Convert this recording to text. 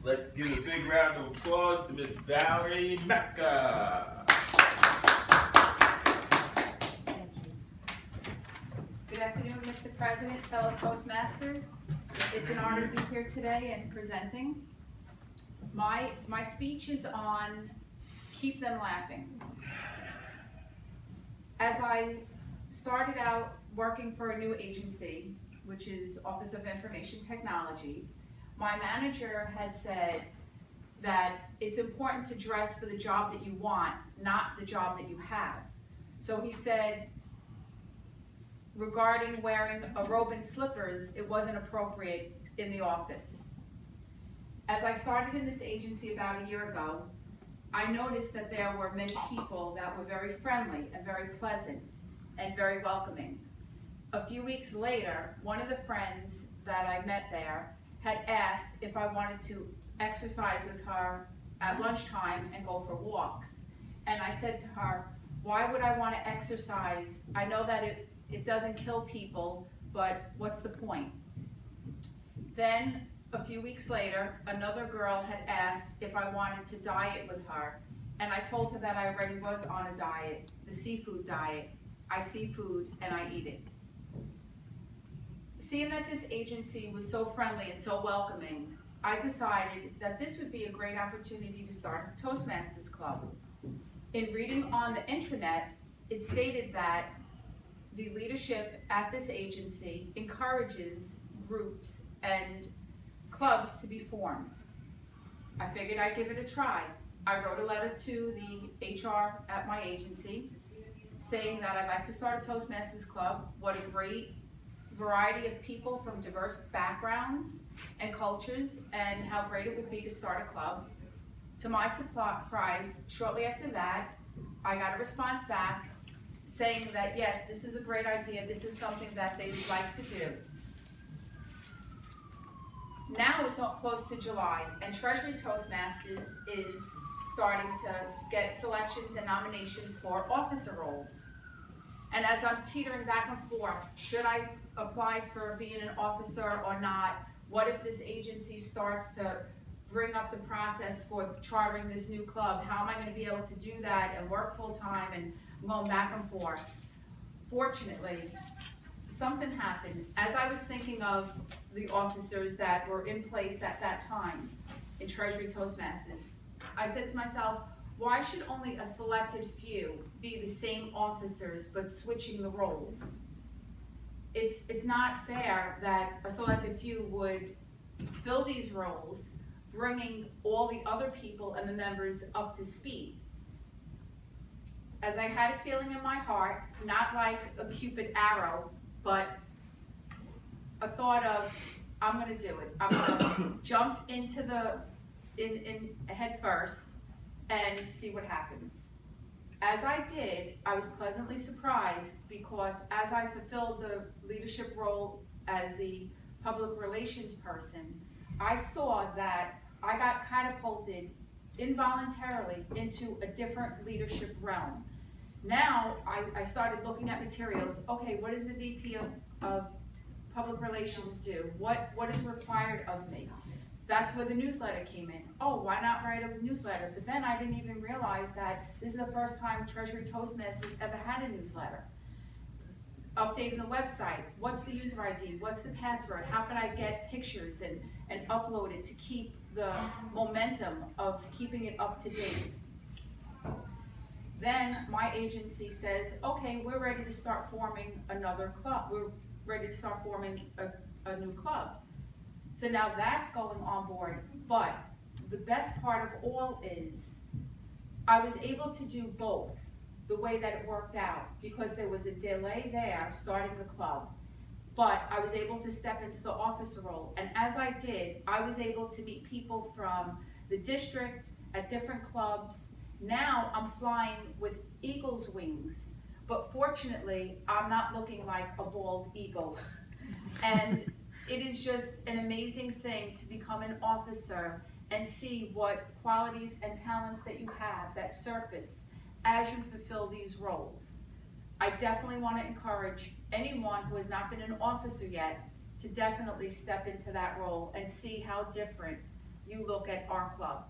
Let's give a big round of applause to Miss Valerie M. Thank you. Good afternoon, Mr. President, fellow Toastmasters. It's an honor to be here today and presenting. My speech is on keep them laughing. As I started out working for a new agency, which is Office of Information Technology, my manager had said that it's important to dress for the job that you want, not the job that you have. So he said, regarding wearing a robe and slippers, it wasn't appropriate in the office. As I started in this agency about a year ago, I noticed that there were many people that were very friendly and very pleasant and very welcoming. A few weeks later, one of the friends that I met there had asked if I wanted to exercise with her at lunchtime and go for walks. And I said to her, why would I want to exercise? I know that it doesn't kill people, but what's the point? Then, a few weeks later, another girl had asked if I wanted to diet with her, and I told her that I already was on a diet, the seafood diet. I see food and I eat it. Seeing that this agency was so friendly and so welcoming, I decided that this would be a great opportunity to start a Toastmasters Club. In reading on the intranet, it stated that the leadership at this agency encourages groups and clubs to be formed. I figured I'd give it a try. I wrote a letter to the HR at my agency saying that I'd like to start a Toastmasters Club. What a great variety of people from diverse backgrounds and cultures, and how great it would be to start a club. To my surprise, shortly after that, I got a response back saying that yes, this is a great idea, this is something that they would like to do. Now it's close to July, and Treasury Toastmasters is starting to get selections and nominations for officer roles. And as I'm teetering back and forth, should I apply for being an officer or not? What if this agency starts to bring up the process for chartering this new club? How am I going to be able to do that and work full time and going back and forth? Fortunately, something happened. As I was thinking of the officers that were in place at that time in Treasury Toastmasters, I said to myself, why should only a selected few be the same officers but switching the roles? It's not fair that a selected few would fill these roles, bringing all the other people and the members up to speed. As I had a feeling in my heart, not like a Cupid arrow, but a thought of, I'm gonna do it. I'm gonna jump into in head first and see what happens. As I did, I was pleasantly surprised because as I fulfilled the leadership role as the public relations person, I saw that I got catapulted involuntarily into a different leadership realm. Now, I started looking at materials. Okay, what does the VP of Public Relations do? What is required of me? That's where the newsletter came in. Oh, why not write a newsletter? But then I didn't even realize that this is the first time Treasury Toastmasters ever had a newsletter. Updating the website. What's the user ID? What's the password? How can I get pictures and upload it to keep the momentum of keeping it up to date? Then my agency says, okay, we're ready to start forming another club. We're ready to start forming a new club. So now that's going on board, but the best part of all is I was able to do both the way that it worked out because there was a delay there starting the club, but I was able to step into the officer role. And as I did, I was able to meet people from the district at different clubs. Now I'm flying with eagle's wings, but fortunately, I'm not looking like a bald eagle. And it is just an amazing thing to become an officer and see what qualities and talents that you have that surface as you fulfill these roles. I definitely want to encourage anyone who has not been an officer yet to definitely step into that role and see how different you look at our club.